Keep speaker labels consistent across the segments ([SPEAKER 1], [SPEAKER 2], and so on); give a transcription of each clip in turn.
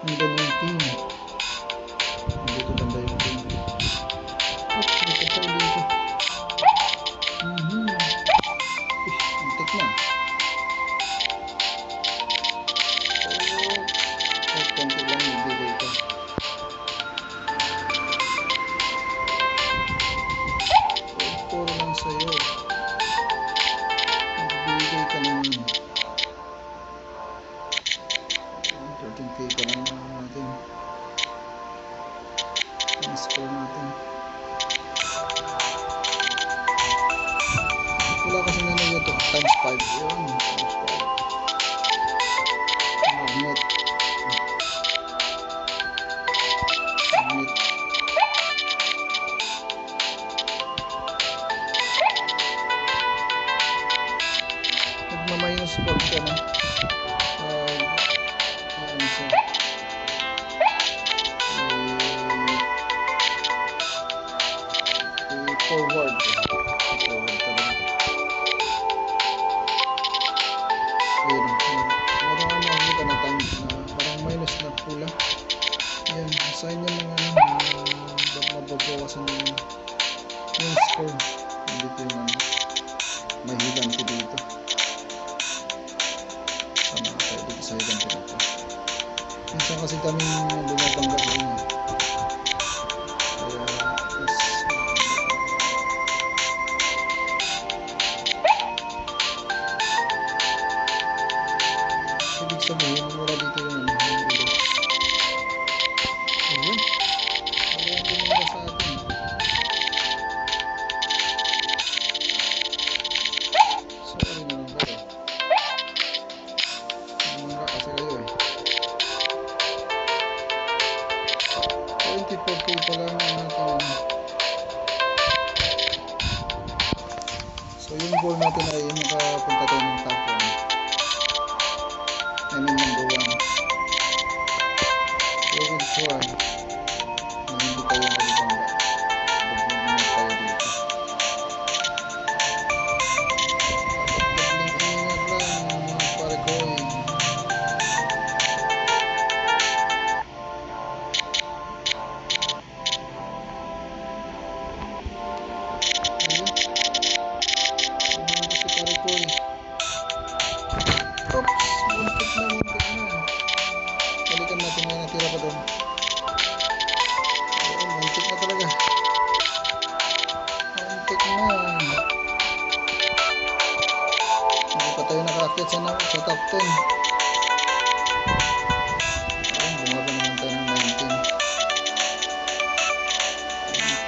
[SPEAKER 1] Hanggang yung team. Dito banda yung team. Oops, dito tayo dito. Antik na. Konti lang ibigay ko. Puro lang sa'yo. Magbibigay ka naman. 13k ka lang natin. Ang score natin. Wala kasi nga na ito. Times 5. Yun. Times 5. Magnet. Magmaminus 4 ka na. Ano siya? Forward talaga. Ayun. Parang nakikita na time na parang minus na pula. Ayan. Sign yan ng mababawasan yung score. Dito yung may hilang ko dito. Tama tayo dito sa hilang ko dito. Minsan kasi kaming bumabangga rin. Kaya ibig sabihin wala dito yung ulo. Ayun. Wala yung bumangga sa atin. Sorry naman kayo. Bumangga kasi kayo eh. 24k pa lang natin. So yung goal natin ay makapunta tayo ng top 1. And then number 1. So we'll try na hindi tayo malibangga. Pag-ingat tayo dito. Ingat lang mga pare ko eh. Oops, muntik na. Balikan natin na natira pa doon. Ayun, muntik na talaga. Muntik na. Hindi pa tayo nakaakyat sa top 10. Ayun, bumaba naman tayo ng 19.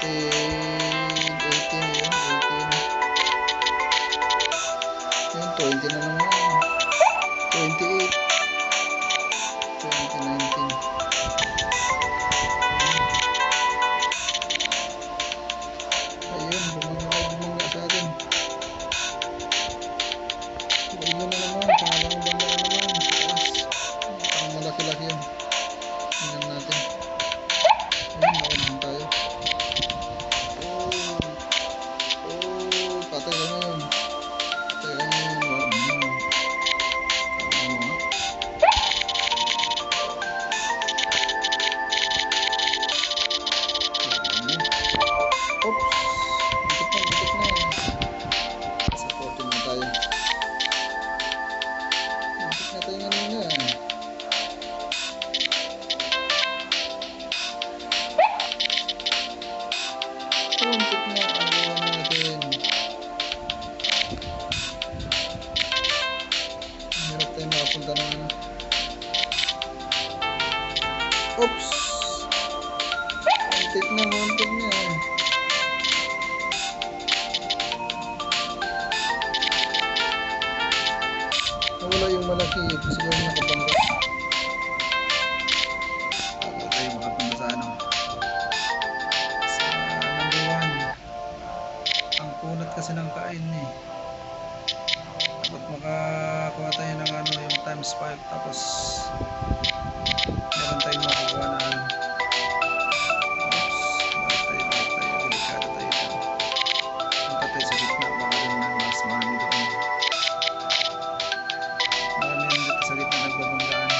[SPEAKER 1] 18 yun, 18. Yun, 20 na naman. 28 2019. Ayun, bumangga sa atin. Ayun na naman, pangalawang banda na naman sa taas. Parang malaki-laki yun. Tingnan natin. Ayun, naunahan tayo. Patay ka ngayon. Patay ka ngayon. Oops, muntik na. Supportin na tayo. Muntik na tayo kanina. Muntik na ang gawa natin. Hirap tayo makapunta na. Oops, muntik na. Nawala yung malaki, siguro nakabangga. Bago tayo makapunta sa ano, sa number 1. Ang kunat kasi ng kain eh. Dapat makakuha tayo ng ano, yung times 5. Tapos meron tayong makukuha na ano. Balik tayo, delikado tayo dyan. Punta tayo sa gitna, baka rin na mas marami doon. Marami yan dito sa gitna nagbabanggaan.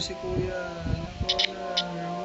[SPEAKER 1] si kuya. Ng corner.